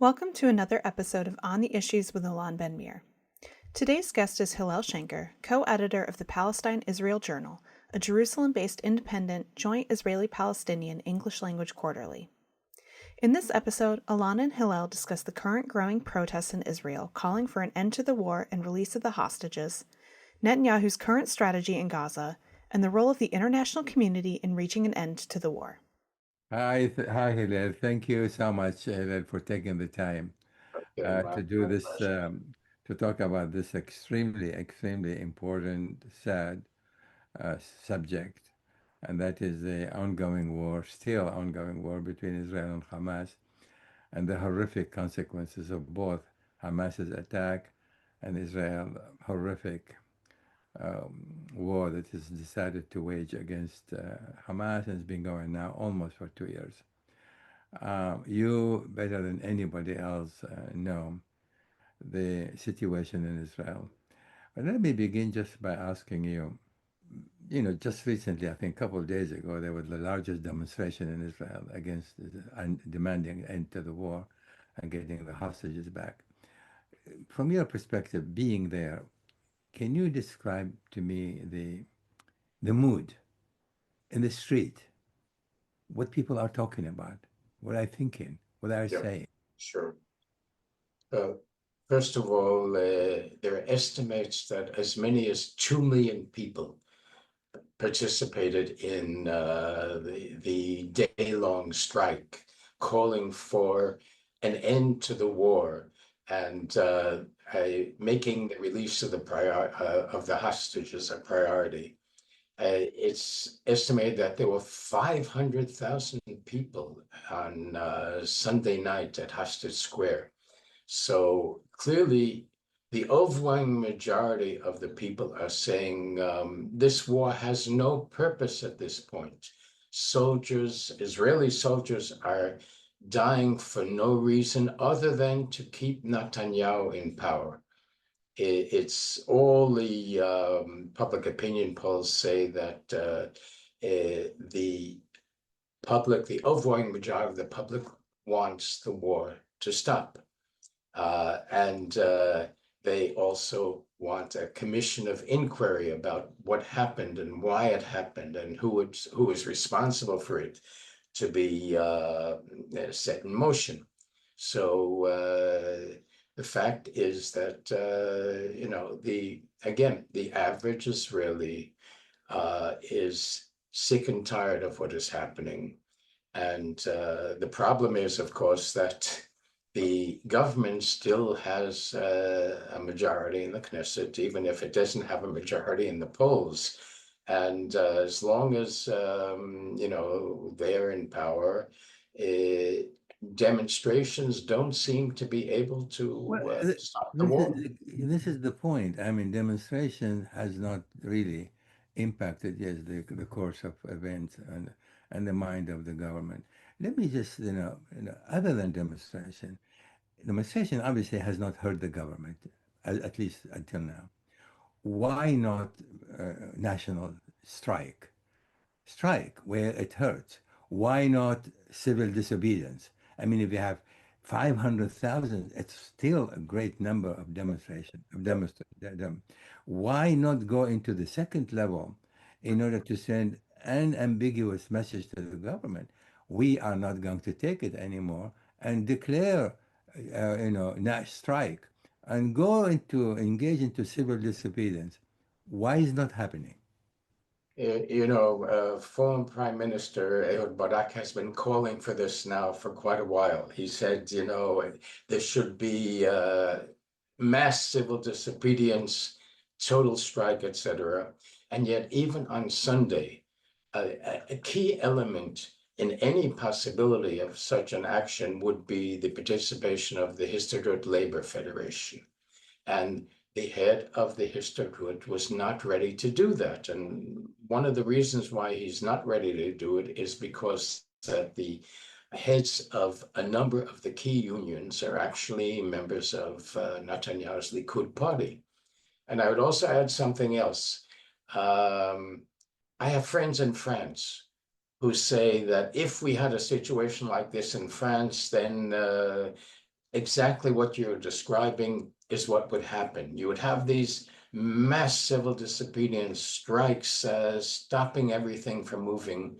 Welcome to another episode of On the Issues with Alon Ben-Meir. Today's guest is Hillel Schenker, co-editor of the Palestine-Israel Journal, a Jerusalem-based independent joint Israeli-Palestinian English-language quarterly. In this episode, Alon and Hillel discuss the current growing protests in Israel calling for an end to the war and release of the hostages, Netanyahu's current strategy in Gaza, and the role of the international community in reaching an end to the war. Hi, Hillel. Thank you so much, Hillel, for taking the time to do this, to talk about this extremely important, sad subject, and that is the still ongoing war between Israel and Hamas, and the horrific consequences of both Hamas's attack and Israel's horrific war that is decided to wage against Hamas, and it's been going now almost for 2 years. You, better than anybody else, know the situation in Israel. But let me begin just by asking you, just recently, I think a couple of days ago, there was the largest demonstration in Israel against and demanding an end to the war and getting the hostages back. From your perspective, being there, can you describe to me the mood in the street, what people are talking about, what are thinking, what are saying? Sure. First of all, there are estimates that as many as 2 million people participated in the day-long strike, calling for an end to the war and making the release of the hostages a priority. It's estimated that there were 500,000 people on Sunday night at Hostage Square. So clearly, the overwhelming majority of the people are saying this war has no purpose at this point. Israeli soldiers are dying for no reason other than to keep Netanyahu in power. It's all the public opinion polls say that the overwhelming majority of the public wants the war to stop. And they also want a commission of inquiry about what happened and why it happened and who is responsible for it to be set in motion. So the fact is that the average Israeli is sick and tired of what is happening, and the problem is, of course, that the government still has a majority in the Knesset, even if it doesn't have a majority in the polls. And as long as they're in power, demonstrations don't seem to be able to stop the war. This is the point. I mean, demonstration has not really impacted, yes, the course of events and the mind of the government. Let me just, other than demonstration obviously has not hurt the government, at least until now. Why not national strike? Strike where it hurts. Why not civil disobedience? I mean, if you have 500,000, it's still a great number of demonstrations. Why not go into the second level in order to send an ambiguous message to the government? We are not going to take it anymore, and declare, strike and engage into civil disobedience. Why is not happening? Former Prime Minister Ehud Barak has been calling for this now for quite a while. He said, there should be mass civil disobedience, total strike, etc. And yet, even on Sunday, a key element in any possibility of such an action would be the participation of the Histadrut Labor Federation. And the head of the Histadrut was not ready to do that. And one of the reasons why he's not ready to do it is because that the heads of a number of the key unions are actually members of Netanyahu's Likud party. And I would also add something else. I have friends in France who say that if we had a situation like this in France, then exactly what you're describing is what would happen. You would have these mass civil disobedience strikes, stopping everything from moving.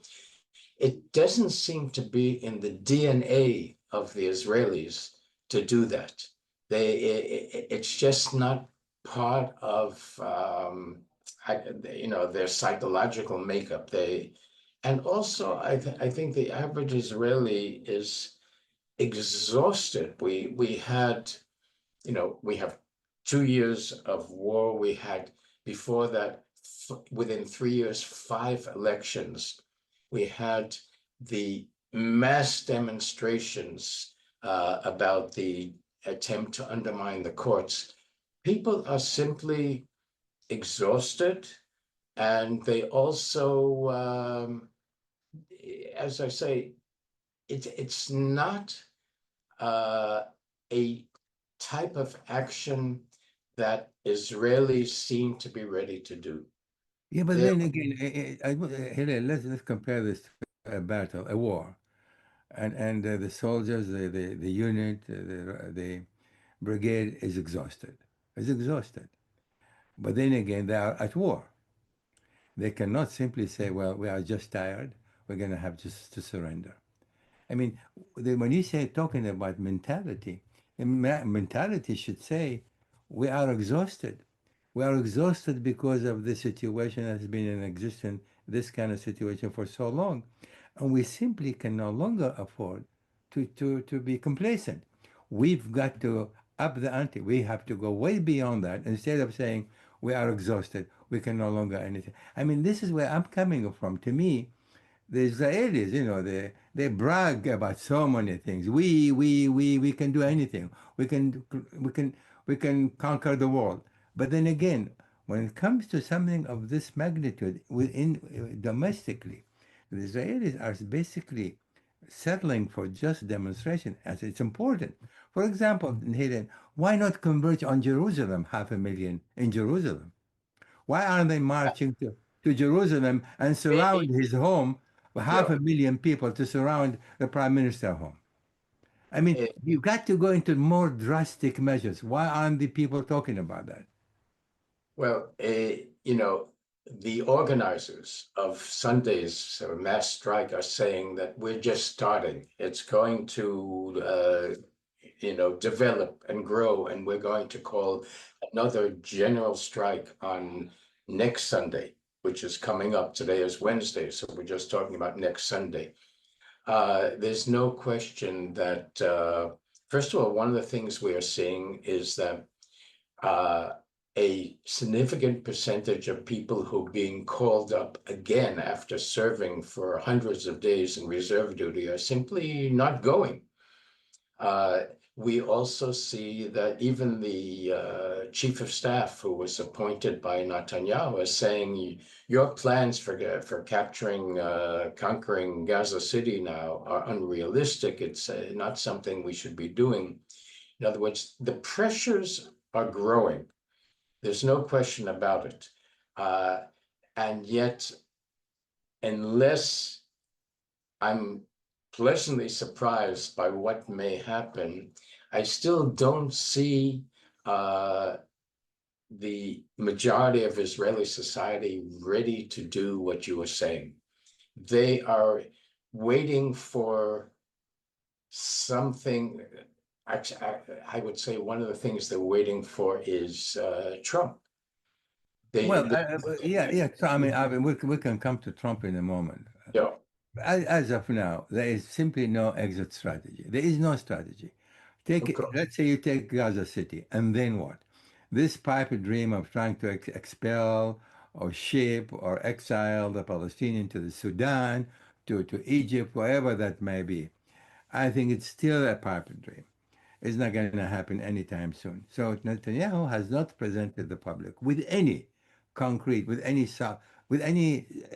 It doesn't seem to be in the DNA of the Israelis to do that. It's just not part of their psychological makeup. And also I think the average Israeli is exhausted. We had, we have 2 years of war. We had before that, within 3 years, 5 elections. We had the mass demonstrations about the attempt to undermine the courts. People are simply exhausted, and they also, as I say, it's not a type of action that Israelis seem to be ready to do. Yeah, but They're, then again, Hillel, let's compare this to a battle, a war, and the soldiers, the unit, the brigade is exhausted. Is exhausted. But then again, they are at war. They cannot simply say, "Well, we are just tired. We're going to have just to surrender." I mean, when you say talking about mentality, the mentality should say, we are exhausted. We are exhausted because of the situation that has been in existence, this kind of situation for so long. And we simply can no longer afford to be complacent. We've got to up the ante. We have to go way beyond that. Instead of saying, we are exhausted, we can no longer anything. I mean, this is where I'm coming from. To me, the Israelis, they brag about so many things. We can do anything. We can conquer the world. But then again, when it comes to something of this magnitude within domestically, the Israelis are basically settling for just demonstration as it's important. For example, Hayden, why not converge on Jerusalem, 500,000 in Jerusalem? Why aren't they marching to Jerusalem and surround his home with half yeah, a million people to surround the prime minister's home? I mean, you've got to go into more drastic measures. Why aren't the people talking about that? well, the organizers of Sunday's mass strike are saying that we're just starting. It's going to, develop and grow, and we're going to call another general strike on next Sunday, which is coming up. Today is Wednesday, so we're just talking about next Sunday. There's no question that, first of all, one of the things we are seeing is that a significant percentage of people who are being called up again after serving for hundreds of days in reserve duty are simply not going. We also see that even the chief of staff who was appointed by Netanyahu is saying your plans for conquering Gaza City now are unrealistic. It's not something we should be doing. In other words, the pressures are growing. There's no question about it. And yet, unless I'm pleasantly surprised by what may happen, I still don't see the majority of Israeli society ready to do what you were saying. They are waiting for something. Actually, I would say one of the things they're waiting for is Trump. Well, yeah. So I mean, we can come to Trump in a moment. Yeah, As of now, there is simply no exit strategy. There is no strategy. okay. Let's say you take Gaza City, and then what? This pipe dream of trying to expel or ship or exile the Palestinian to the Sudan, to Egypt, wherever that may be. I think it's still a pipe dream. It's not going to happen anytime soon. So Netanyahu has not presented the public with any concrete, with any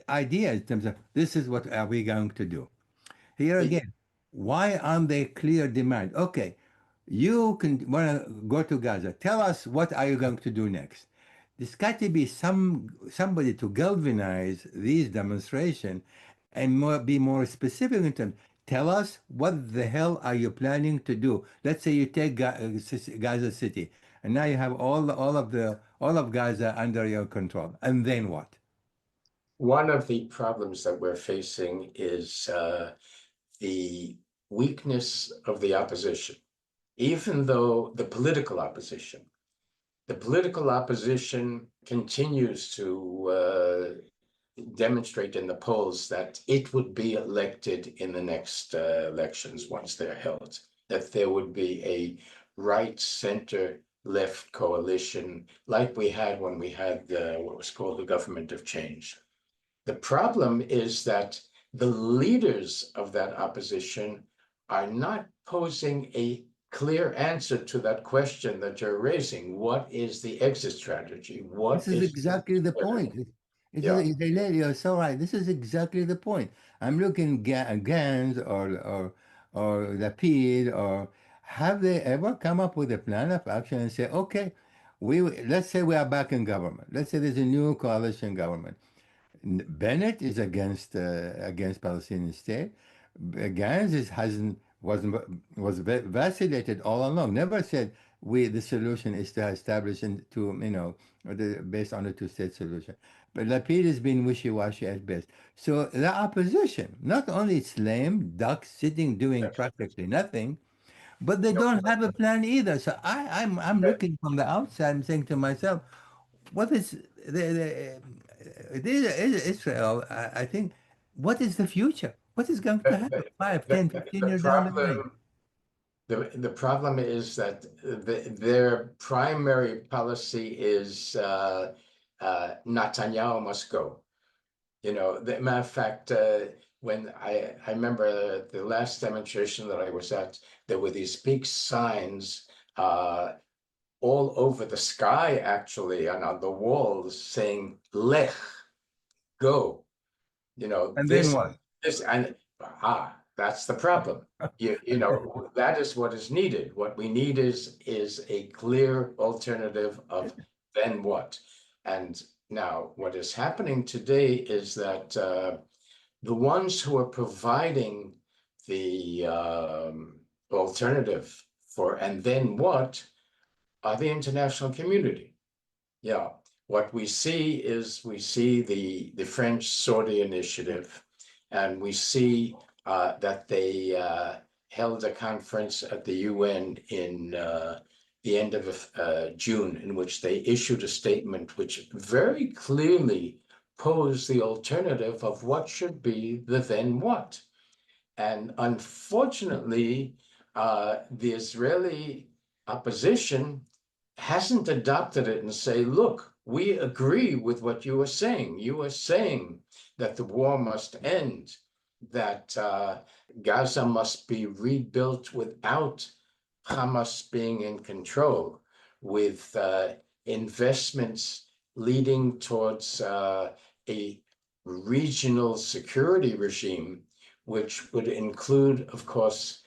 idea in terms of this is what are we going to do. Here again, why aren't they clear demand? Okay, you can want to go to Gaza. Tell us what are you going to do next. There's got to be somebody to galvanize these demonstrations and be more specific in terms. Tell us what the hell are you planning to do? Let's say you take Gaza City, and now you have all of Gaza under your control, and then what? One of the problems that we're facing is the weakness of the opposition, even though the political opposition continues to demonstrate in the polls that it would be elected in the next elections once they're held, that there would be a right, center, left coalition like we had when we had what was called the government of change. The problem is that the leaders of that opposition are not posing a clear answer to that question that you're raising. What is the exit strategy? This What is is exactly the point. yeah. You're so right. This is exactly the point. I'm looking Gans or Lapid, or have they ever come up with a plan of action and say, okay, let's say we are back in government. Let's say there's a new coalition government. Bennett is against Palestinian state. Gans hasn't was vacillated all along. Never said the solution is to establish based on a two-state solution. But Lapid has been wishy-washy at best. So the opposition, not only it's lame ducks sitting doing practically nothing, but they don't have a plan either. So I'm looking from the outside and saying to myself, what is Israel? I think, what is the future? What is going to happen 5, 10, 15 The years down the line? problem, the problem is that their primary policy is Netanyahu must go. You know, the matter of fact, when I remember the last demonstration that I was at, there were these big signs all over the sky, actually, and on the walls saying "Lech," go. You know, And then what? and that's the problem. You know, that is what is needed. What we need is a clear alternative of then what. And now what is happening today is that the ones who are providing the alternative for and then what are the international community. Yeah, what we see the French Saudi initiative, and we see that they held a conference at the UN in the end of June, in which they issued a statement which very clearly posed the alternative of what should be the then what. And unfortunately, the Israeli opposition hasn't adopted it and say, look, we agree with what you are saying. You are saying that the war must end, that Gaza must be rebuilt without Hamas being in control, with investments leading towards a regional security regime, which would include, of course,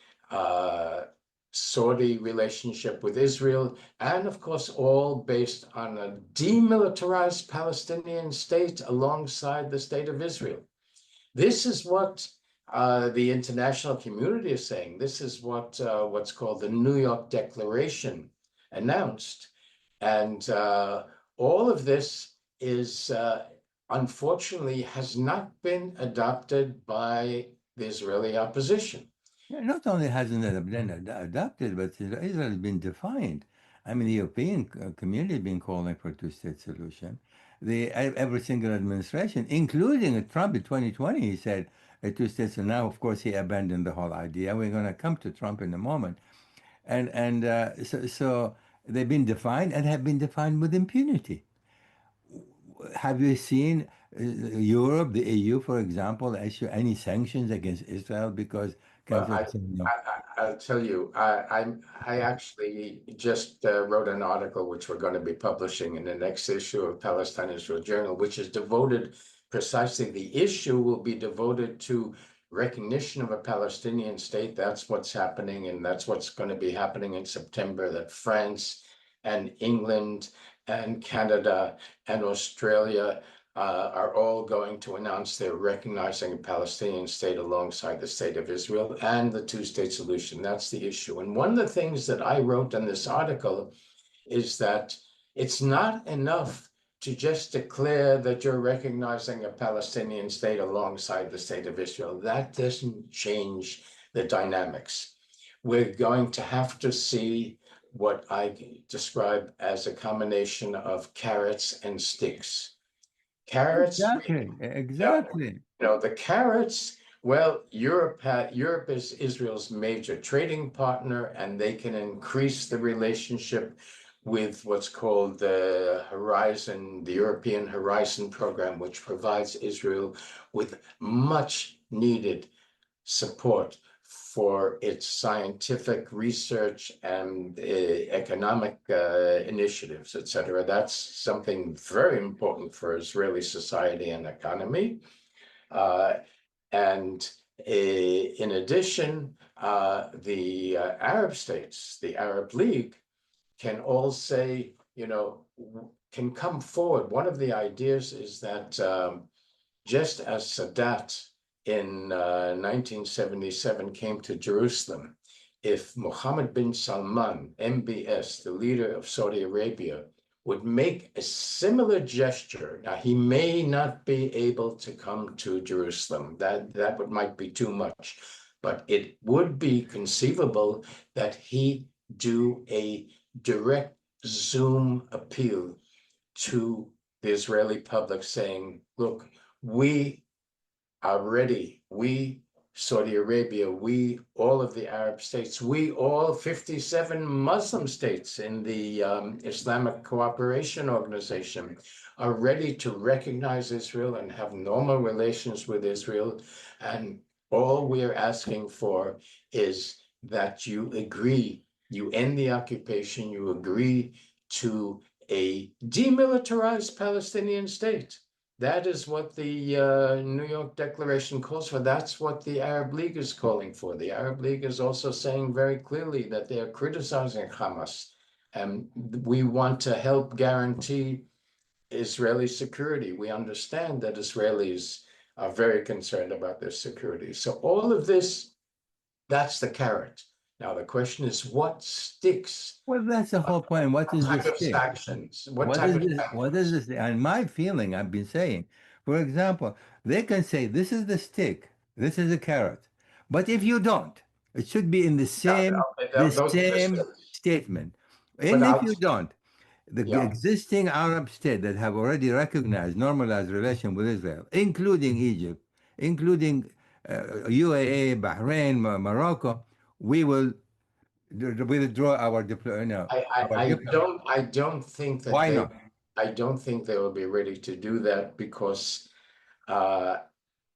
Saudi relationship with Israel, and of course, all based on a demilitarized Palestinian state alongside the state of Israel. This is what the international community is saying. This is what what's called the New York Declaration announced. And all of this is, unfortunately, has not been adopted by the Israeli opposition. Not only hasn't it been adopted, but Israel has been defined. I mean, the European community has been calling for a two-state solution. Every single administration, including Trump in 2020, he said a two-state solution. Now, of course, he abandoned the whole idea. We're going to come to Trump in a moment. So they've been defined and have been defined with impunity. Have you seen Europe, the EU, for example, issue any sanctions against Israel because Well, Gaza said no? I'll tell you, I actually just wrote an article which we're going to be publishing in the next issue of Palestine-Israel Journal, which is devoted precisely, the issue will be devoted to recognition of a Palestinian state. That's what's happening, and that's what's going to be happening in September, that France and England and Canada and Australia are all going to announce they're recognizing a Palestinian state alongside the state of Israel and the two-state solution. That's the issue. And one of the things that I wrote in this article is that it's not enough to just declare that you're recognizing a Palestinian state alongside the state of Israel. That doesn't change the dynamics. We're going to have to see what I describe as a combination of carrots and sticks. Carrots, Exactly. the carrots, well, Europe is Israel's major trading partner, and they can increase the relationship with what's called the European Horizon program, which provides Israel with much needed support for its scientific research and economic initiatives, etc. That's something very important for Israeli society and economy. And in addition, the Arab states, the Arab League, can all say, can come forward. One of the ideas is that just as Sadat in 1977 came to Jerusalem, if Mohammed bin Salman, MBS, the leader of Saudi Arabia, would make a similar gesture. Now, he may not be able to come to Jerusalem. That might be too much, but it would be conceivable that he do a direct Zoom appeal to the Israeli public saying, look, we are ready. We, Saudi Arabia, we, all of the Arab states, we, all 57 Muslim states in the Islamic Cooperation Organization are ready to recognize Israel and have normal relations with Israel. And all we're asking for is that you agree, you end the occupation, you agree to a demilitarized Palestinian state. That is what the New York Declaration calls for. That's what the Arab League is calling for. The Arab League is also saying very clearly that they are criticizing Hamas. And we want to help guarantee Israeli security. We understand that Israelis are very concerned about their security. So all of this, that's the carrot. Now, the question is, what sticks? Well, that's the whole point. What is Type this of stick? sanctions? What is this? What is this? And my feeling, I've been saying, for example, they can say, this is the stick, this is the carrot. But if you don't, it should be in the same statement. And if you don't, the existing Arab state that have already recognized normalized relation with Israel, including Egypt, including UAE, Bahrain, Morocco, we will withdraw our diplomacy. I don't think that Why not? I don't think they will be ready to do that because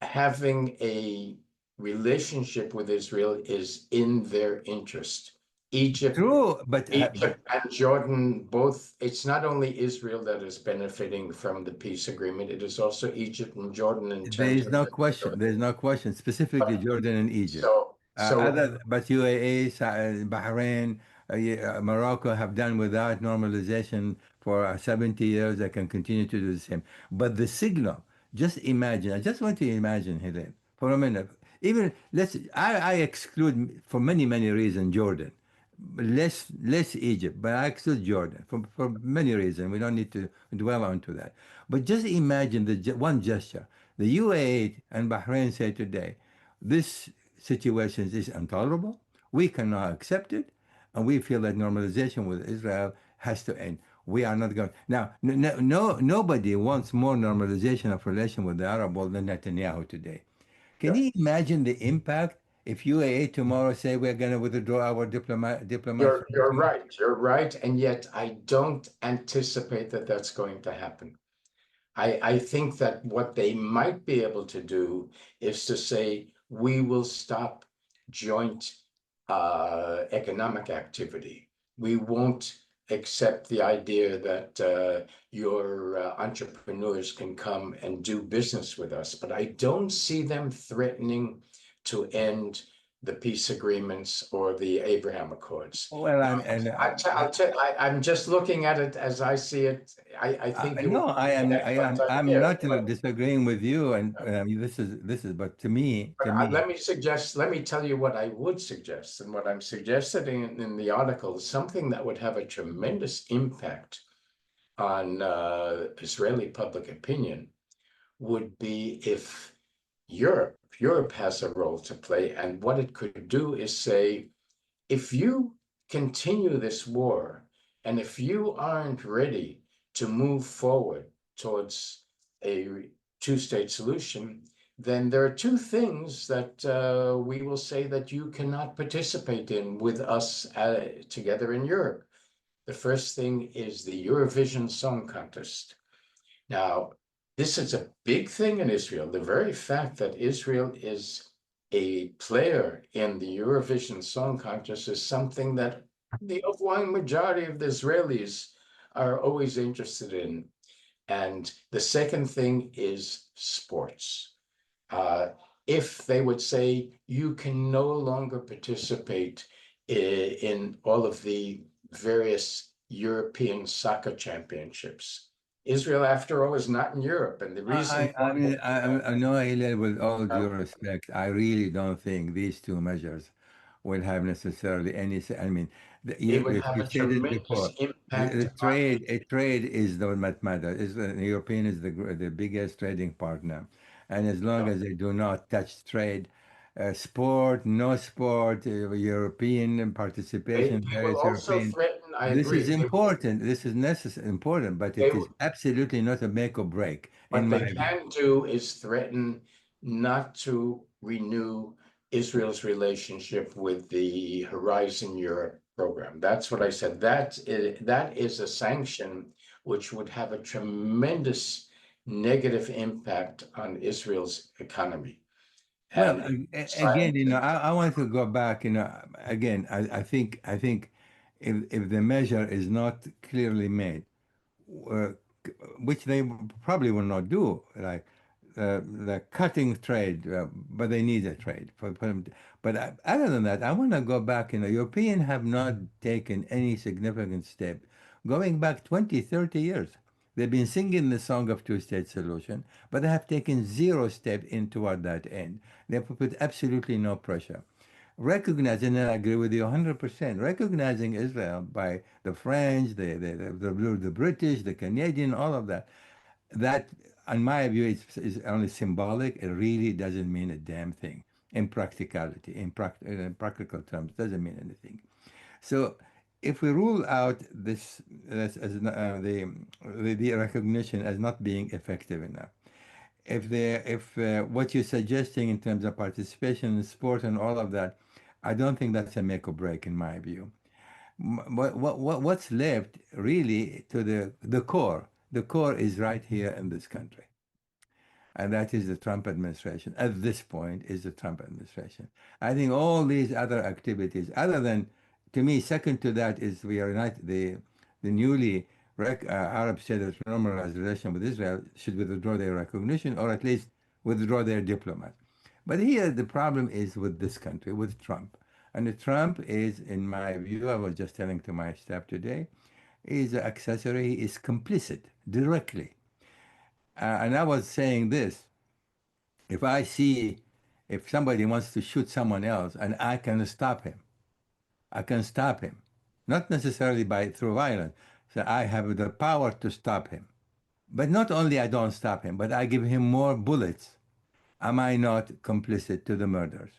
having a relationship with Israel is in their interest. Egypt and Jordan, both, it's not only Israel that is benefiting from the peace agreement, it is also Egypt and Jordan in terms there is no question. There's no question, specifically Jordan and Egypt. But UAE, Bahrain, Morocco have done without normalization for 70 years. They can continue to do the same. But the signal, just imagine, I just want to imagine, Hillel, for a minute. Even I exclude for many, many reasons Jordan. Less Egypt, but I exclude Jordan for many reasons. We don't need to dwell onto that. But just imagine the one gesture. The UAE and Bahrain say today, this situation is intolerable. We cannot accept it, and we feel that normalization with Israel has to end. We are not going now. Nobody wants more normalization of relation with the Arab world than Netanyahu today. Can you imagine the impact if UAE tomorrow say we're going to withdraw our diplomat? You're right. And yet I don't anticipate that that's going to happen. I think that what they might be able to do is to say, we will stop joint economic activity. We won't accept the idea that your entrepreneurs can come and do business with us. But I don't see them threatening to end the peace agreements or the Abraham Accords. Well, I'm just looking at it as I see it. I think you. No, I'm Here, not disagreeing with you, and this is, but to me, let me tell you what I would suggest, and what I'm suggesting in the article is something that would have a tremendous impact on Israeli public opinion would be if Europe has a role to play, and what it could do is say, if you continue this war, and if you aren't ready to move forward towards a two-state solution, then there are two things that we will say that you cannot participate in with us together in Europe. The first thing is the Eurovision Song Contest. Now, this is a big thing in Israel. The very fact that Israel is a player in the Eurovision Song Contest is something that the overwhelming majority of the Israelis are always interested in. And the second thing is sports. If they would say you can no longer participate in all of the various European soccer championships. Israel, after all, is not in Europe, and the reason. I know, Hillel, with all due respect, I really don't think these two measures will have necessarily any. I mean, it would have a tremendous impact. Trade is the what matters. The European is the biggest trading partner, and as long as they do not touch trade, sport, no sport, European participation, They various will also European. threaten. I This agree. is important. This is necessary, important, but it is absolutely not a make or break. What they can do is threaten not to renew Israel's relationship with the Horizon Europe program. That's what I said. That is a sanction which would have a tremendous negative impact on Israel's economy. Well, again, I want to go back. Again, I think if the measure is not clearly made, which they probably will not do, like cutting trade, but they need a trade. But other than that, I want to go back. Europeans have not taken any significant step going back 20, 30 years. They've been singing the song of two-state solution, but they have taken zero step in toward that end. They have put absolutely no pressure. Recognizing, and I agree with you 100%, recognizing Israel by the French, the British, the Canadian, all of that, that, in my view, is only symbolic. It really doesn't mean a damn thing in practicality, in practical terms, doesn't mean anything. So if we rule out this as the recognition as not being effective enough, if what you're suggesting in terms of participation in sport and all of that, I don't think that's a make or break in my view. What's left really to the core? The core is right here in this country. And that is the Trump administration. At this point, is the Trump administration. I think all these other activities, other than, to me, second to that is we are not the newly Arab state that normalized relation with Israel should withdraw their recognition or at least withdraw their diplomats. But here the problem is with this country, with Trump. And Trump is, in my view, I was just telling to my staff today, is an accessory, is complicit directly. And I was saying this, if somebody wants to shoot someone else and I can stop him, not necessarily through violence. So I have the power to stop him. But not only I don't stop him, but I give him more bullets. Am I not complicit to the murders?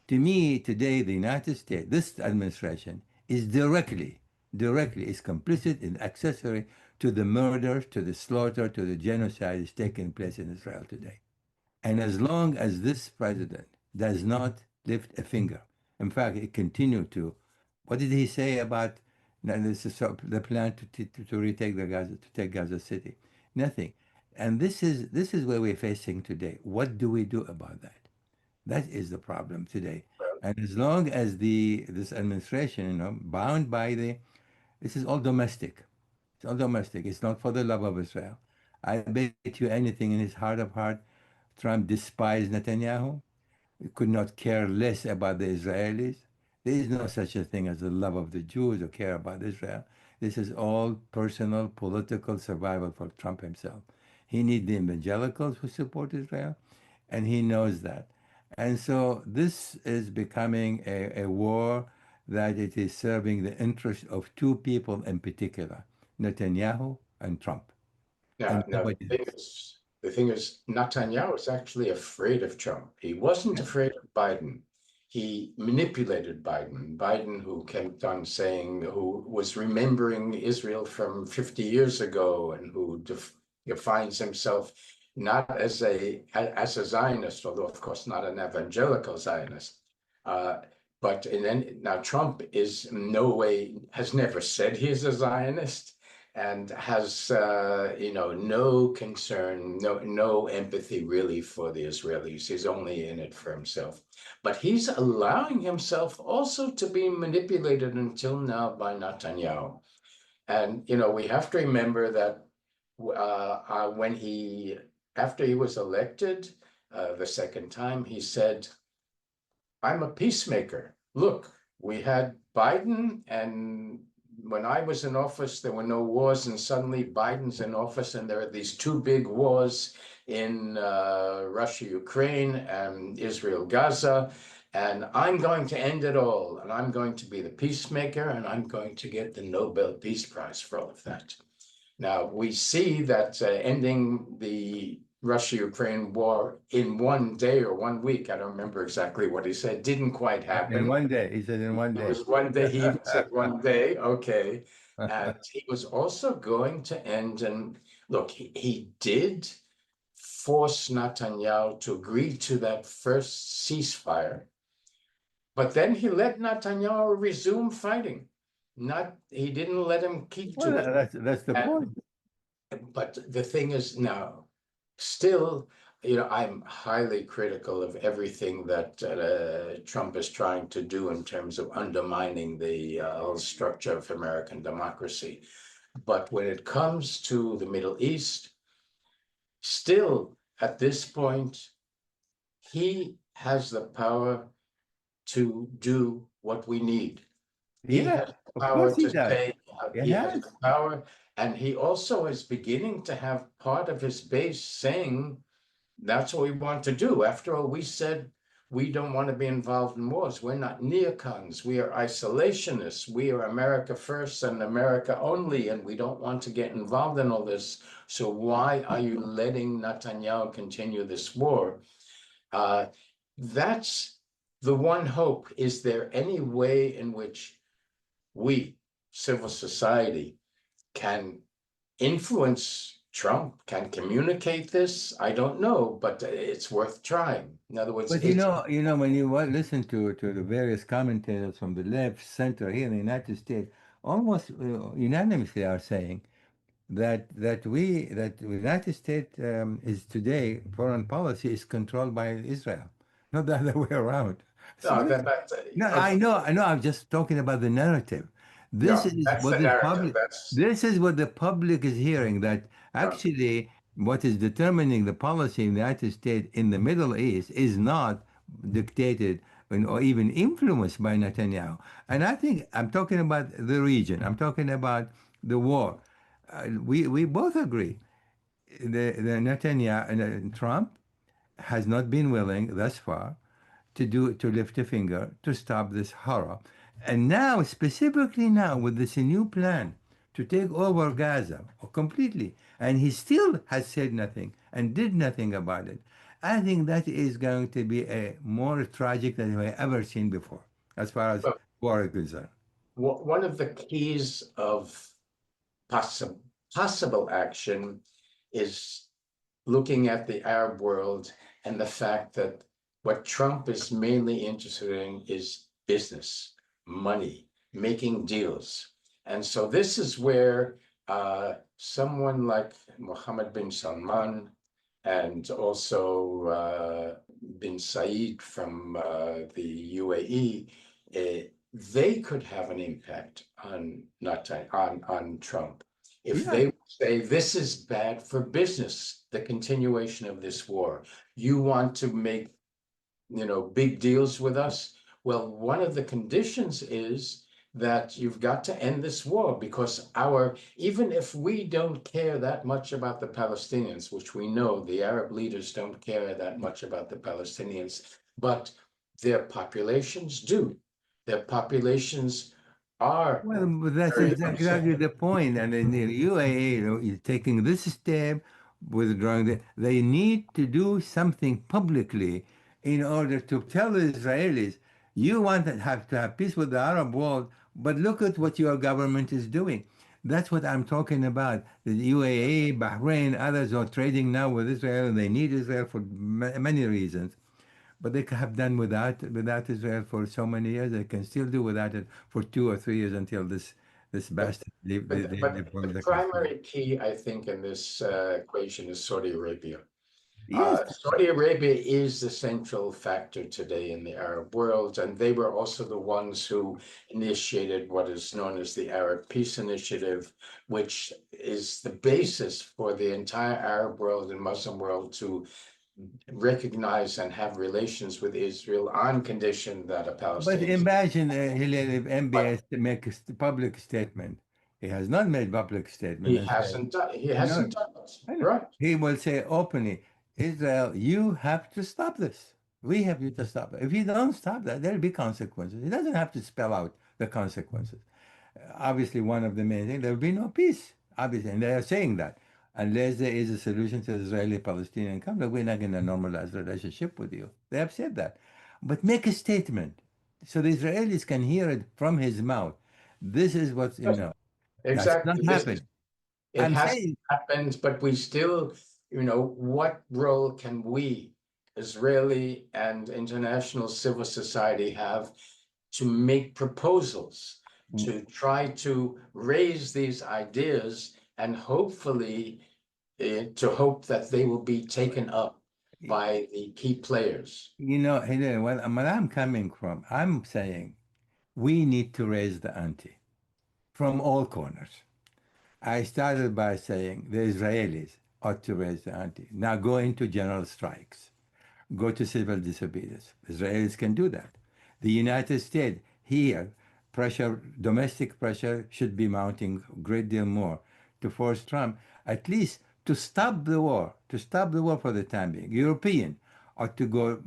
To me, today, the United States, this administration, is directly is complicit and accessory to the murders, to the slaughter, to the genocide is taking place in Israel today. And as long as this president does not lift a finger, in fact, he continued to, what did he say about the plan to retake Gaza, to take Gaza City? Nothing. And this is where we're facing today. What do we do about that? That is the problem today. And as long as this administration, bound by this is all domestic. It's all domestic. It's not for the love of Israel. I bet you anything in his heart of heart, Trump despised Netanyahu. could not care less about the Israelis. There is no such a thing as the love of the Jews or care about Israel. This is all personal, political survival for Trump himself. He needs the evangelicals who support Israel, and he knows that. And so this is becoming a war that it is serving the interest of two people in particular, Netanyahu and Trump. Now, And now nobody else. the thing is, Netanyahu is actually afraid of Trump. He wasn't afraid of Biden. He manipulated Biden. Biden, who kept on saying, who was remembering Israel from 50 years ago, and who defines himself not as a Zionist, although of course not an evangelical Zionist. But now Trump is in no way, has never said he's a Zionist, and has no concern, no empathy really for the Israelis. He's only in it for himself. But he's allowing himself also to be manipulated until now by Netanyahu. And we have to remember that after he was elected the second time, he said, "I'm a peacemaker. Look, we had Biden, and when I was in office, there were no wars, and suddenly Biden's in office, and there are these two big wars in Russia, Ukraine, and Israel, Gaza, and I'm going to end it all, and I'm going to be the peacemaker, and I'm going to get the Nobel Peace Prize for all of that." Now, we see that ending the Russia-Ukraine war in 1 day or 1 week, I don't remember exactly what he said, didn't quite happen. In 1 day, he said in 1 day. It was 1 day, he even said 1 day, okay. And he was also going to end, and look, he did force Netanyahu to agree to that first ceasefire, but then he let Netanyahu resume fighting. He didn't let him keep to it. That's the point. But the thing is now, still, I'm highly critical of everything that Trump is trying to do in terms of undermining the whole structure of American democracy. But when it comes to the Middle East, still at this point, he has the power to do what we need. He has the power to say, he has the power, and he also is beginning to have part of his base saying, that's what we want to do. After all, we said we don't want to be involved in wars. We're not neocons. We are isolationists. We are America first and America only, and we don't want to get involved in all this. So why are you letting Netanyahu continue this war? That's the one hope. Is there any way in which we, civil society, can influence Trump, can communicate this? I don't know, but it's worth trying. In other words, but when you listen to the various commentators from the left, center here in the United States, almost unanimously are saying that the United States is today, foreign policy is controlled by Israel, not the other way around. So I know. I'm just talking about the narrative. This is what the public. This is what the public is hearing. That actually, what is determining the policy in the United States in the Middle East is not dictated or even influenced by Netanyahu. And I think I'm talking about the region. I'm talking about the war. We both agree. The Netanyahu and Trump has not been willing thus far to lift a finger to stop this horror. And now, specifically now, with this new plan to take over Gaza completely, and he still has said nothing and did nothing about it. I think that is going to be a more tragic than we have ever seen before, as far as war is concerned. One of the keys of possible action is looking at the Arab world and the fact that what Trump is mainly interested in is business, money, making deals. And so this is where someone like Mohammed bin Salman and also bin Saeed from the UAE, they could have an impact on Trump. If they say this is bad for business, the continuation of this war, you want to make big deals with us. Well, one of the conditions is that you've got to end this war, because even if we don't care that much about the Palestinians, which we know the Arab leaders don't care that much about the Palestinians, but their populations do. Their populations are Well, but that's very exactly upset. the point. And then the UAE, is taking this step, withdrawing they need to do something publicly in order to tell the Israelis, you want to have peace with the Arab world, but look at what your government is doing. That's what I'm talking about. The UAE, Bahrain, others are trading now with Israel, and they need Israel for many reasons. But they have done without Israel for so many years. They can still do without it for 2 or 3 years until this But bastard leave, but but leave from the the country. primary key, I think, in this equation is Saudi Arabia. Yes, Saudi Arabia is the central factor today in the Arab world, and they were also the ones who initiated what is known as the Arab Peace Initiative, which is the basis for the entire Arab world and Muslim world to recognize and have relations with Israel on condition that a but Palestinian. imagine Hillel, if But MBS to make a public statement. He has not made public statement and say, he no, hasn't done it. I know. Right. He will say openly, Israel, you have to stop this. We have you to stop it. If you don't stop that, there'll be consequences. He doesn't have to spell out the consequences. Obviously, one of the main things, there will be no peace. Obviously, and they are saying that. Unless there is a solution to the Israeli-Palestinian conflict, we're not going to normalize relationship with you. They have said that. But make a statement so the Israelis can hear it from his mouth. This is what's, that's not Exactly. happening. It I'm hasn't saying, happened, but we still, what role can we, Israeli and international civil society, have to make proposals, to try to raise these ideas, and hopefully to hope that they will be taken up by the key players. Hillel, where I'm coming from, I'm saying we need to raise the ante from all corners. I started by saying the Israelis ought to raise the ante. Now go into general strikes, go to civil disobedience. Israelis can do that. The United States here, domestic pressure should be mounting a great deal more to force Trump at least to stop the war, for the time being. European ought to go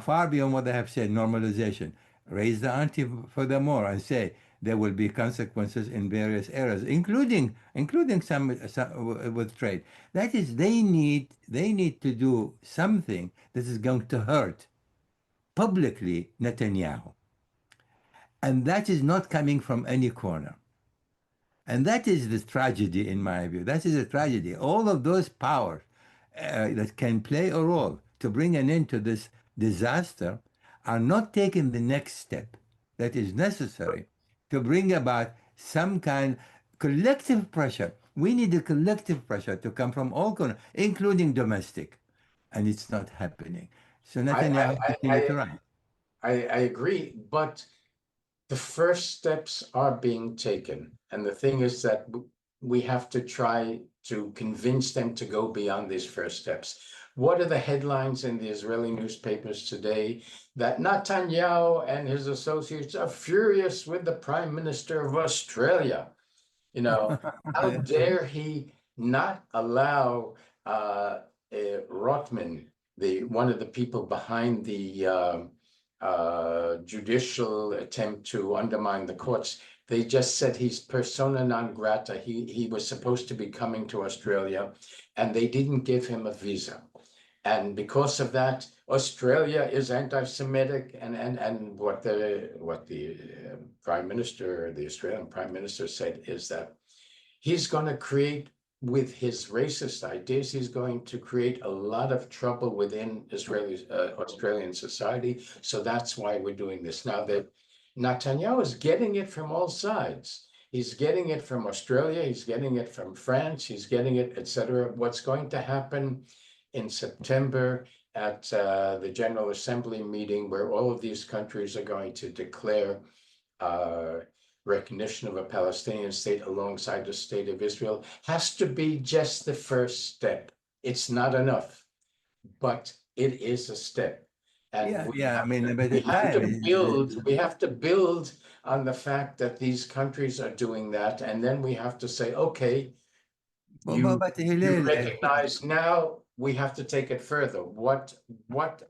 far beyond what they have said, normalization. Raise the ante furthermore and say there will be consequences in various areas, including some with trade. That is, they need to do something that is going to hurt publicly Netanyahu, and that is not coming from any corner. And that is the tragedy, in my view. That is a tragedy. All of those powers that can play a role to bring an end to this disaster are not taking the next step that is necessary to bring about some kind collective pressure. We need a collective pressure to come from all corners, including domestic, and it's not happening. So I, I, Netanyahu continue to rise. I agree, but the first steps are being taken. And the thing is that we have to try to convince them to go beyond these first steps. What are the headlines in the Israeli newspapers today? That Netanyahu and his associates are furious with the Prime Minister of Australia. How dare he not allow Rotman, one of the people behind the judicial attempt to undermine the courts. They just said he's persona non grata. He was supposed to be coming to Australia, and they didn't give him a visa. And because of that, Australia is anti-Semitic, and what the Prime Minister, the Australian Prime Minister, said is that he's going to create, with his racist ideas, he's going to create a lot of trouble within Australian society. So that's why we're doing this. Now that Netanyahu is getting it from all sides. He's getting it from Australia, he's getting it from France, he's getting it, etc. What's going to happen in September at the General Assembly meeting, where all of these countries are going to declare recognition of a Palestinian state alongside the state of Israel, has to be just the first step. It's not enough, but it is a step. And I mean, but we the have to time build on the fact that these countries are doing that, and then we have to say, okay, but you Hillel, recognize now we have to take it further. What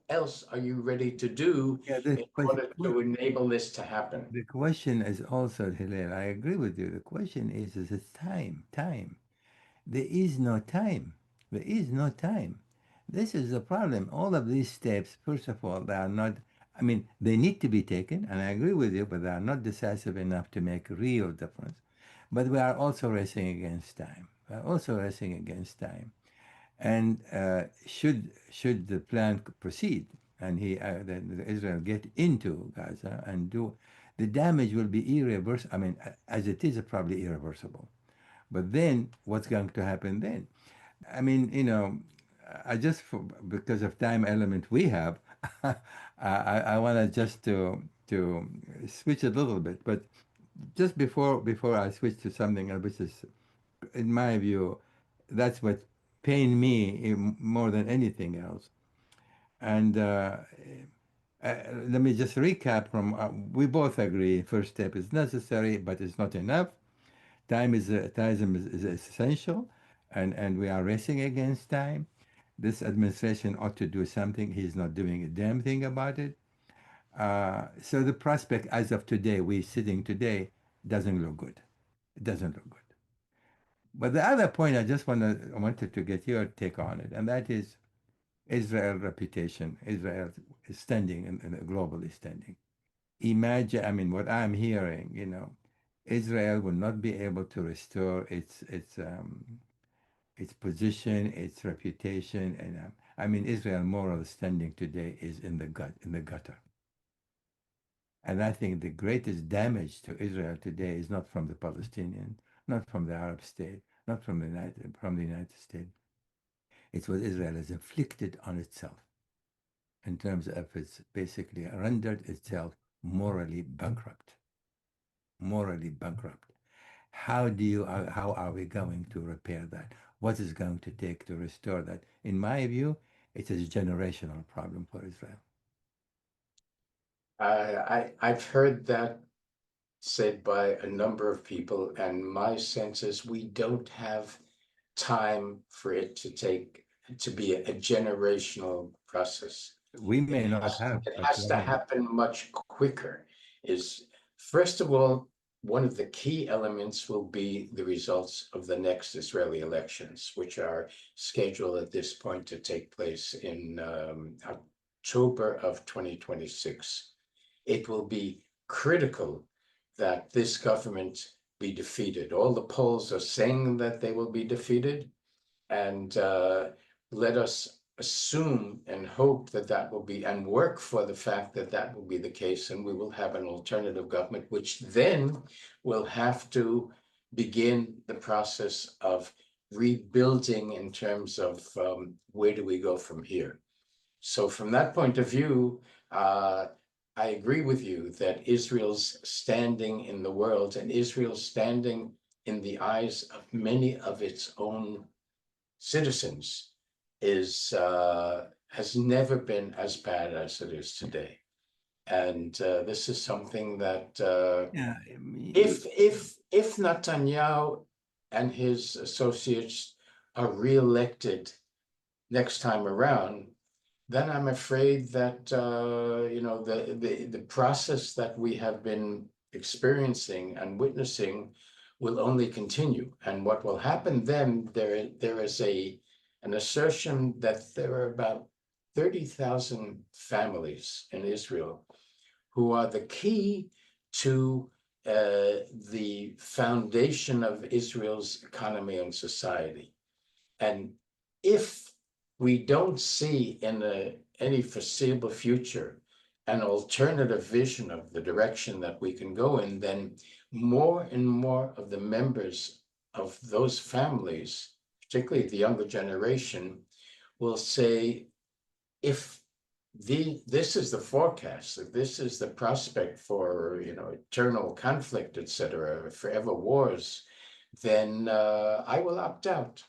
else are you ready to do in order to enable this to happen? the question is also, Hillel, I agree with you. The question is it's time. There is no time. There is no time. This is the problem. All of these steps, first of all, they are not, I mean, they need to be taken, and I agree with you, but they are not decisive enough to make a real difference. But we are also racing against time. We are also racing against time. And should the plan proceed, and the Israel get into Gaza and do, the damage will be irreversible. I mean, as it is, probably irreversible. But then, what's going to happen then? I mean, I just because of time element we have, I want to just to switch a little bit. But just before I switch to something which is, in my view, that's what pained me more than anything else. And let me just recap from we both agree first step is necessary, but it's not enough. Time is essential, and we are racing against time. This administration ought to do something. He's not doing a damn thing about it. So the prospect, as of today, we're sitting today, doesn't look good. It doesn't look good. But the other point I wanted to get your take on it, and that is Israel's reputation, Israel's standing and globally standing. Imagine, I mean, what I'm hearing, Israel will not be able to restore its position, its reputation, and I mean, Israel moral standing today is in the gutter. And I think the greatest damage to Israel today is not from the Palestinians, not from the Arab state, not from the United States. It's what Israel has inflicted on itself in terms of it's basically rendered itself morally bankrupt. Morally bankrupt. How are we going to repair that? What is going to take to restore that? In my view, it is a generational problem for Israel. I've heard that said by a number of people, and my sense is we don't have time for it to be a generational process. We may not have, It but has to happen much quicker. Is first of all, one of the key elements will be the results of the next Israeli elections, which are scheduled at this point to take place in October of 2026. It will be critical that this government be defeated. All the polls are saying that they will be defeated, and let us assume and hope that that will be, and work for the fact that that will be the case, and we will have an alternative government, which then will have to begin the process of rebuilding in terms of where do we go from here. So from that point of view, I agree with you that Israel's standing in the world and Israel's standing in the eyes of many of its own citizens has never been as bad as it is today. And this is something that if Netanyahu and his associates are reelected next time around, then I'm afraid that the process that we have been experiencing and witnessing will only continue. And what will happen then? There is an assertion that there are about 30,000 families in Israel who are the key to the foundation of Israel's economy and society. And if we don't see in any foreseeable future an alternative vision of the direction that we can go in, then more and more of the members of those families, particularly the younger generation, will say, if this is the forecast, if this is the prospect for eternal conflict, etc., forever wars, then I will opt out.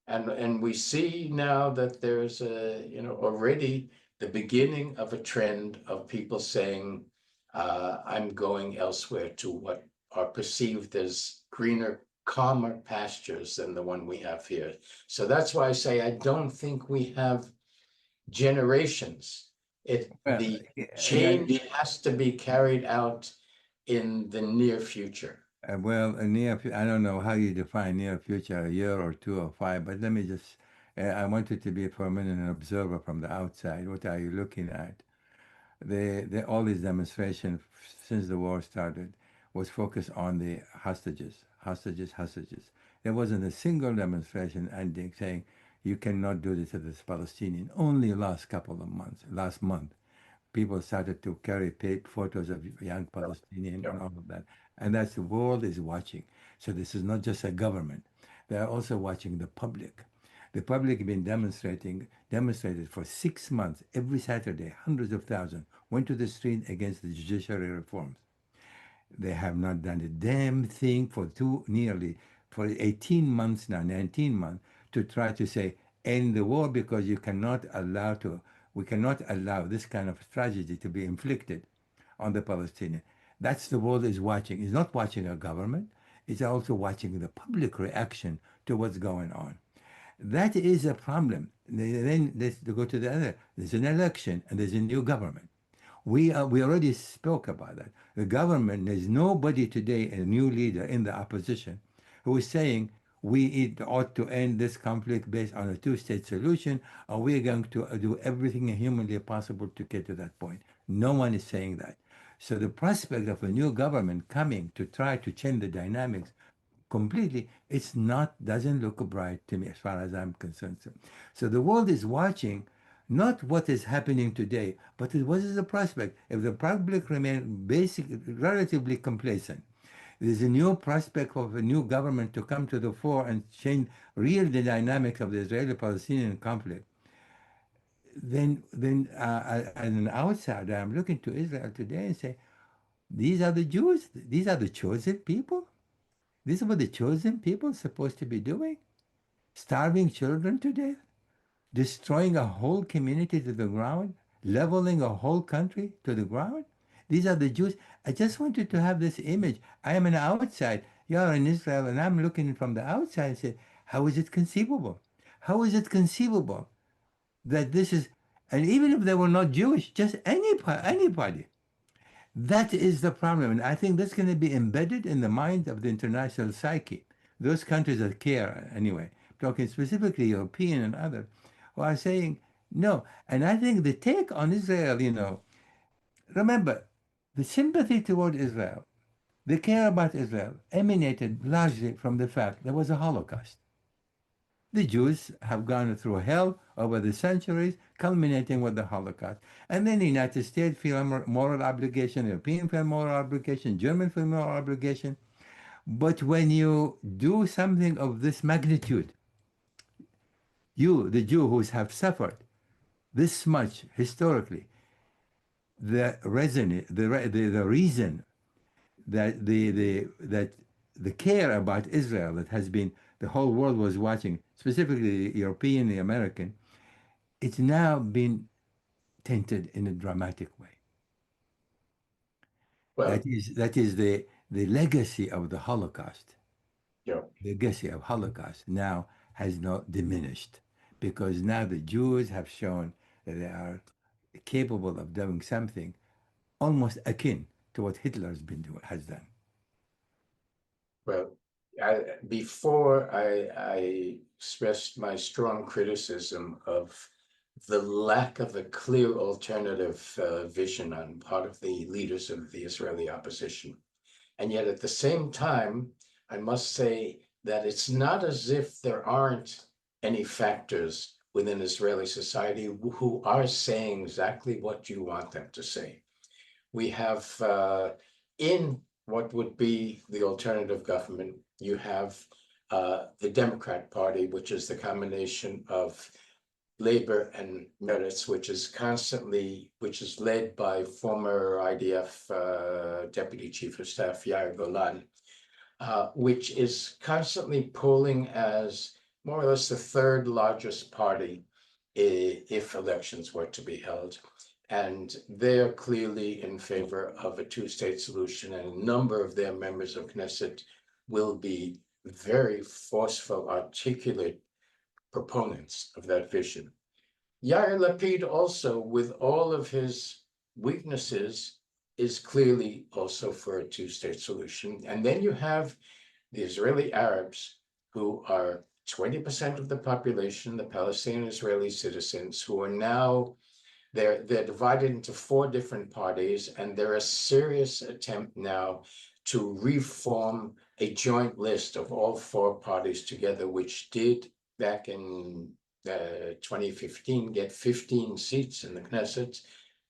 And we see now that there's already the beginning of a trend of people saying, I'm going elsewhere to what are perceived as greener, calmer pastures than the one we have here. So that's why I say I don't think we have generations. The change has to be carried out in the near future. Well, I don't know how you define near future, a year or two or five, but let me just, I wanted to be for a minute an observer from the outside. What are you looking at? All these demonstrations since the war started was focused on the hostages. There wasn't a single demonstration ending saying you cannot do this to this Palestinian. Only last month, people started to carry photos of young Palestinian and all of that. And that's the world is watching. So this is not just a government. They are also watching the public. The public have been demonstrated for 6 months, every Saturday, hundreds of thousands, went to the street against the judiciary reforms. They have not done a damn thing for 18 months now, 19 months, to try to say, end the war, because we cannot allow this kind of tragedy to be inflicted on the Palestinians. That's the world is watching. It's not watching a government. It's also watching the public reaction to what's going on. That is a problem. Then let's go to the other. There's an election and there's a new government. We already spoke about that. The government, there's nobody today, a new leader in the opposition, who is saying we ought to end this conflict based on a two-state solution, or we're going to do everything humanly possible to get to that point. No one is saying that. So the prospect of a new government coming to try to change the dynamics completely, doesn't look bright to me as far as I'm concerned. So the world is watching not what is happening today, but what is the prospect. If the public remain relatively complacent, there's a new prospect of a new government to come to the fore and change the dynamics of the Israeli-Palestinian conflict. Then as an outsider, I'm looking to Israel today and say, these are the Jews, these are the chosen people. This is what the chosen people are supposed to be doing? Starving children to death? Destroying a whole community to the ground? Leveling a whole country to the ground? These are the Jews. I just wanted to have this image. I am an outside. You are in Israel, and I'm looking from the outside and say, how is it conceivable? How is it conceivable that this is, and even if they were not Jewish, just anybody. That is the problem. And I think that's going to be embedded in the mind of the international psyche. Those countries that care, anyway, talking specifically European and others, who are saying no. And I think the take on Israel, remember, the sympathy toward Israel, the care about Israel emanated largely from the fact there was a Holocaust. The Jews have gone through hell over the centuries, culminating with the Holocaust. And then the United States feel a moral obligation, European feel moral obligation, German feel moral obligation. But when you do something of this magnitude, you, the Jew who have suffered this much historically, the reason that the care about Israel that has been the whole world was watching, specifically the European, the American, it's now been tainted in a dramatic way. Well, that is the legacy of the Holocaust. Yeah. The legacy of Holocaust now has not diminished, because now the Jews have shown that they are capable of doing something almost akin to what Hitler has done. Well, before I expressed my strong criticism of the lack of a clear alternative vision on part of the leaders of the Israeli opposition. And yet at the same time, I must say that it's not as if there aren't any factors within Israeli society who are saying exactly what you want them to say. We have in what would be the alternative government, you have the Democrat Party, which is the combination of Labor and Meretz, which is led by former IDF Deputy Chief of Staff Yair Golan, which is constantly polling as more or less the third largest party if elections were to be held. And they're clearly in favor of a two-state solution, and a number of their members of Knesset will be very forceful, articulate proponents of that vision. Yair Lapid also, with all of his weaknesses, is clearly also for a two-state solution. And then you have the Israeli Arabs, who are 20% of the population, the Palestinian Israeli citizens, who are now, they're divided into 4 different parties, and they're a serious attempt now to reform a joint list of all 4 parties together, which did back in 2015 get 15 seats in the Knesset.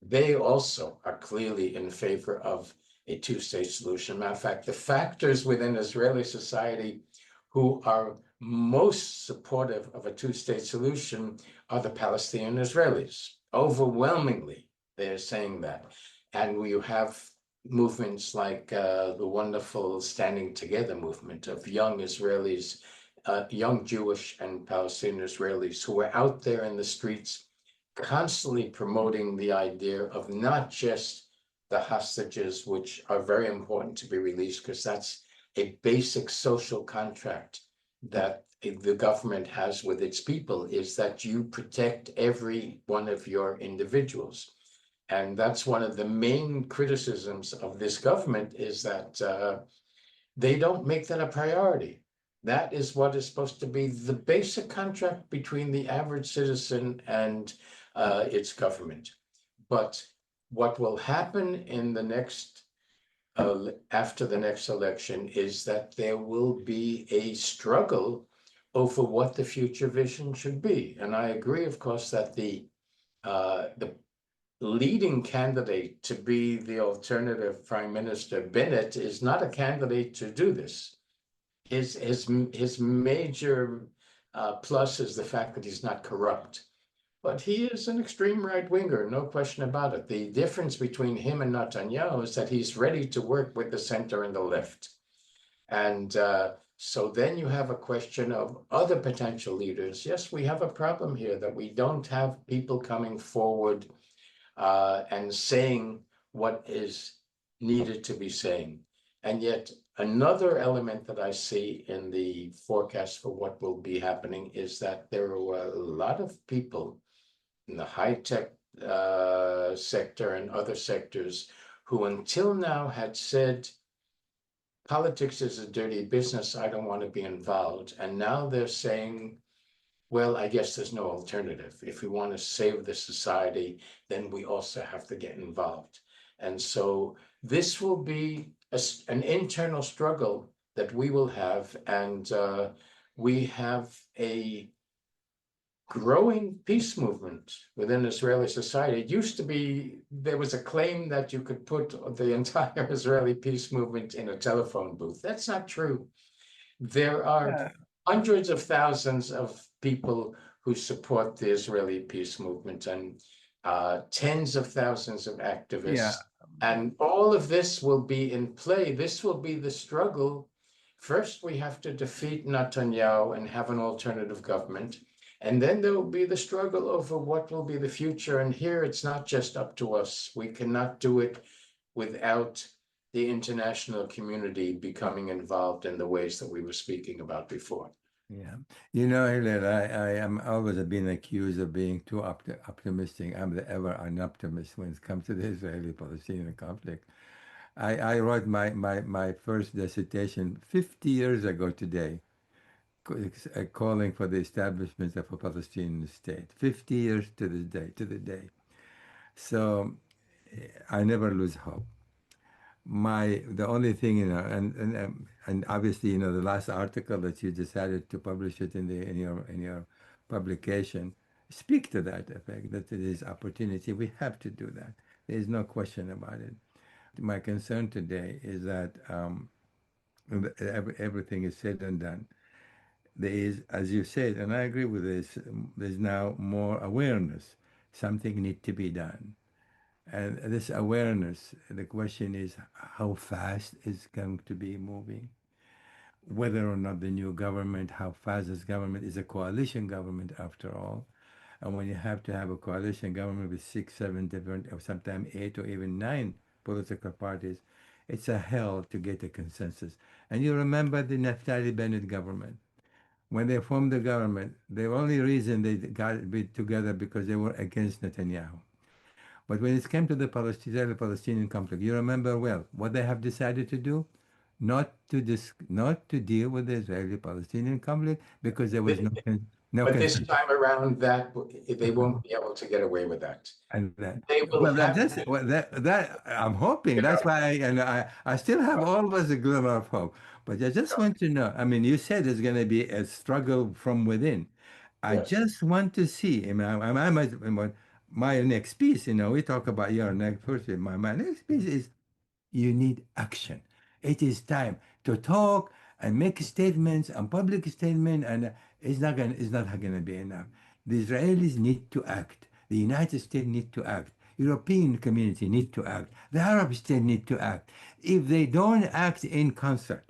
They also are clearly in favor of a two-state solution. Matter of fact, the factors within Israeli society who are most supportive of a two-state solution are the Palestinian Israelis. Overwhelmingly, they're saying that. And you have movements like the wonderful Standing Together movement of young Israelis, young Jewish and Palestinian Israelis who are out there in the streets constantly promoting the idea of not just the hostages, which are very important to be released, because that's a basic social contract that the government has with its people, is that you protect every one of your individuals. And that's one of the main criticisms of this government, is that they don't make that a priority. That is what is supposed to be the basic contract between the average citizen and its government. But what will happen in the next, after the next election, is that there will be a struggle over what the future vision should be. And I agree, of course, that the leading candidate to be the alternative Prime Minister, Bennett, is not a candidate to do this. His major plus is the fact that he's not corrupt. But he is an extreme right-winger, no question about it. The difference between him and Netanyahu is that he's ready to work with the center and the left. And so then you have a question of other potential leaders. Yes, we have a problem here that we don't have people coming forward and saying what is needed to be saying. And yet another element that I see in the forecast for what will be happening is that there are a lot of people in the high-tech sector and other sectors who until now had said, politics is a dirty business, I don't want to be involved. And now they're saying, well, I guess there's no alternative. If we want to save the society, then we also have to get involved. And so this will be an internal struggle that we will have. And we have a growing peace movement within Israeli society. It used to be, there was a claim that you could put the entire Israeli peace movement in a telephone booth. That's not true. There are hundreds of thousands of people who support the Israeli peace movement, and tens of thousands of activists. And all of this will be in play. This will be the struggle. First, we have to defeat Netanyahu and have an alternative government. And then there will be the struggle over what will be the future. And here it's not just up to us. We cannot do it without the international community becoming involved in the ways that we were speaking about before. Yeah. You know, Hillel, I am always been accused of being too optimistic. I'm ever an optimist when it comes to the Israeli-Palestinian conflict. I wrote my first dissertation 50 years ago today, calling for the establishment of a Palestinian state. 50 years to the day. So I never lose hope. The only thing, and obviously, the last article that you decided to publish it in your publication speak to that effect, that it is opportunity. We have to do that. There is no question about it. My concern today is that everything is said and done. There is, as you said, and I agree with this, there's now more awareness. Something needs to be done. And this awareness, the question is how fast is going to be moving? Whether or not the new government, how fast this government is a coalition government after all. And when you have to have a coalition government with 6, 7 different, or sometimes 8 or even 9 political parties, it's a hell to get a consensus. And you remember the Naftali Bennett government. When they formed the government, the only reason they got it together because they were against Netanyahu. But when it came to the Israeli-Palestinian conflict, you remember well what they have decided to do? Not to deal with the Israeli-Palestinian conflict because there was no But this consensus. time around, that they won't be able to get away with that. And that, They will well, have that's well, that I'm hoping. That's why I still have always a glimmer of hope. But I just want to know. I mean, you said there's going to be a struggle from within. I Yes. just want to see. My next piece. We talk about your next person. My next piece is you need action. It is time to talk and make statements and public statement, and it's not gonna be enough. The Israelis need to act. The United States need to act. European community need to act. The Arab states need to act. If they don't act in concert,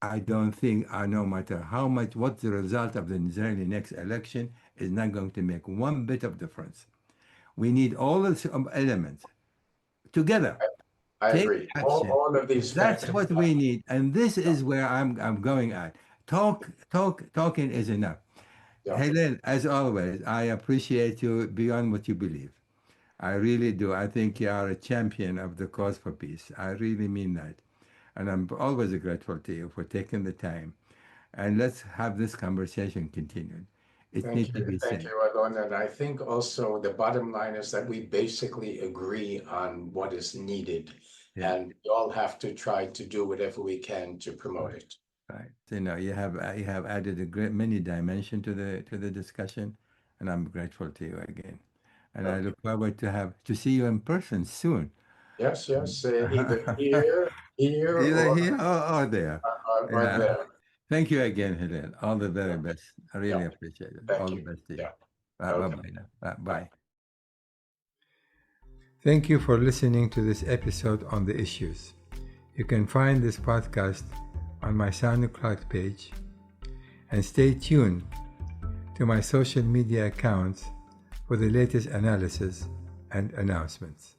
I don't think, no matter how much, what the result of the Israeli next election is not going to make one bit of difference. We need all the elements together. I Take agree. action. All of these That's factors. what we need, and this is where I'm going at. Talking is enough. Yeah. Hillel, as always, I appreciate you beyond what you believe. I really do. I think you are a champion of the cause for peace. I really mean that, and I'm always grateful to you for taking the time. And let's have this conversation continued. It needs to be Thank said. you, Alon. And I think also the bottom line is that we basically agree on what is needed, Yeah. and we all have to try to do whatever we can to promote it. Right. So, you have added a great many dimension to the discussion, and I'm grateful to you again. And I look forward to see you in person soon. Yes, either here Either or here or there. Yeah. there. Thank you again, Hillel. All the very best. I really Yeah. appreciate it. Thank All the you. best to you. Yeah. Bye Okay. bye now. Bye. Thank you for listening to this episode on the issues. You can find this podcast on my SoundCloud page, and stay tuned to my social media accounts for the latest analysis and announcements.